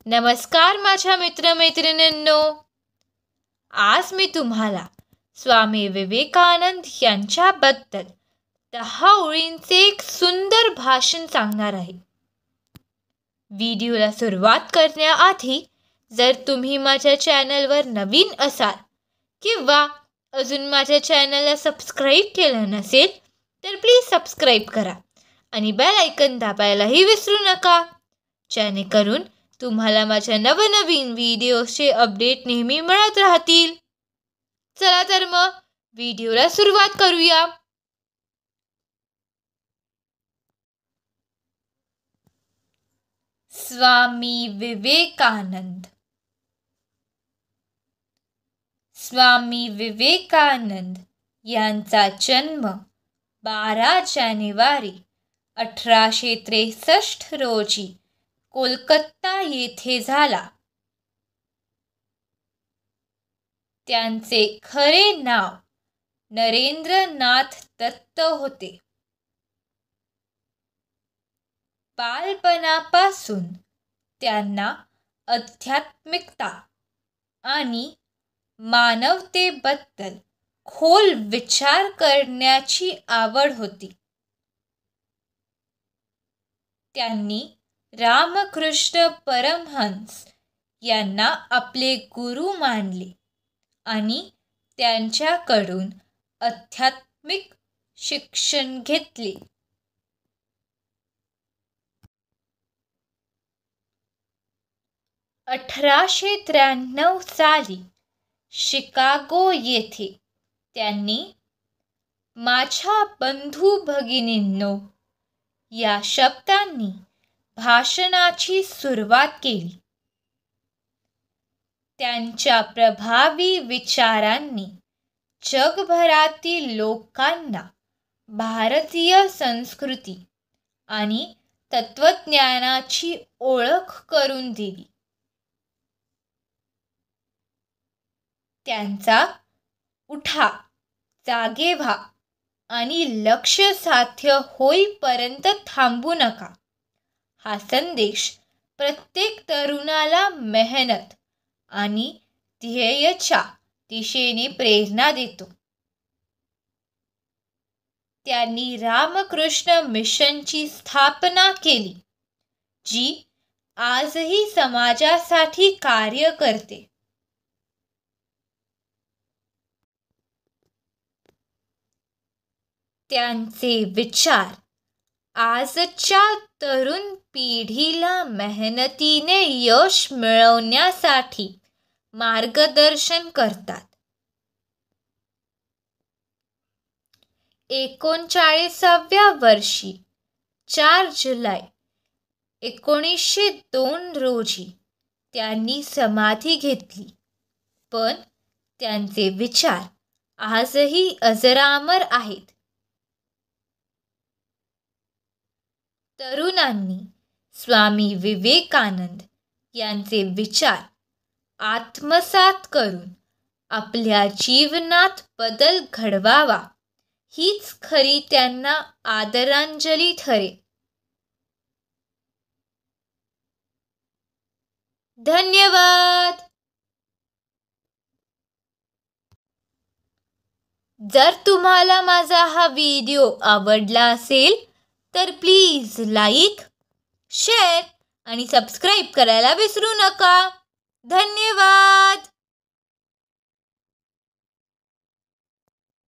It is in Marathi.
नमस्कार माझ्या मित्रमैत्रिणींनो. आज मी तुम्हाला स्वामी विवेकानंद यांच्याबद्दल 10 ओळींचे एक सुंदर भाषण सांगणार आहे. व्हिडिओला सुरुवात करण्याआधी जर तुम्ही माझ्या चॅनलवर नवीन असाल किंवा अजून माझ्या चॅनलला सबस्क्राईब केलं नसेल तर प्लीज सबस्क्राईब करा आणि बेल आयकन दाबायलाही विसरू नका, जेणेकरून तुम्हाला माझ्या नवनवीन व्हिडिओचे अपडेट नेहमी मिळत राहतील. चला तर मग व्हिडिओला सुरुवात करूया. स्वामी विवेकानंद. स्वामी विवेकानंद यांचा जन्म 12 जानेवारी 1863 रोजी कोलकाता येथे झाला. त्यांचे खरे नाव नरेंद्रनाथ दत्त होते. बालपणापासून त्यांना आध्यात्मिकता आणि मानवतेबद्दल खोल विचार करण्याची आवड होती. त्यांनी रामकृष्ण परमहंस यांना आपले गुरु मानले आणि त्यांच्याकडून आध्यात्मिक शिक्षण घेतले. (1893) साली शिकागो येथे त्यांनी "माझ्या बंधू भगिनींनो" या शब्दांनी भाषणाची सुरुवात केली. त्यांच्या प्रभावी विचारांनी जगभरातील लोकांना भारतीय संस्कृती आणि तत्त्वज्ञानाची ओळख करून दिली. त्यांचा "उठा, जागे व्हा आणि लक्ष्य साध्य होईपर्यंत थांबू नका" हा संदेश प्रत्येक तरुणाला मेहनत आणि ध्येयाच्या दिशेने प्रेरणा देतो. त्यांनी रामकृष्ण मिशनची स्थापना केली, जी आजही समाजासाठी कार्य करते. त्यांचे विचार आजच्या तरुण पिढीला मेहनतीने यश मिळवण्यासाठी मार्गदर्शन करतात. 39व्या वर्षी 4 जुलै 1902 रोजी त्यांनी समाधी घेतली, पण त्यांचे विचार आजही अजरामर आहेत. तरुणांनी स्वामी विवेकानंद यांचे विचार आत्मसात करून आपल्या जीवनात बदल घडवावा, हीच खरी त्यांना आदरांजली ठरेल. धन्यवाद. जर तुम्हाला माझा हा व्हिडिओ आवडला असेल तर प्लीज लाईक, शेअर आणि सबस्क्राईब करायला विसरू नका. धन्यवाद.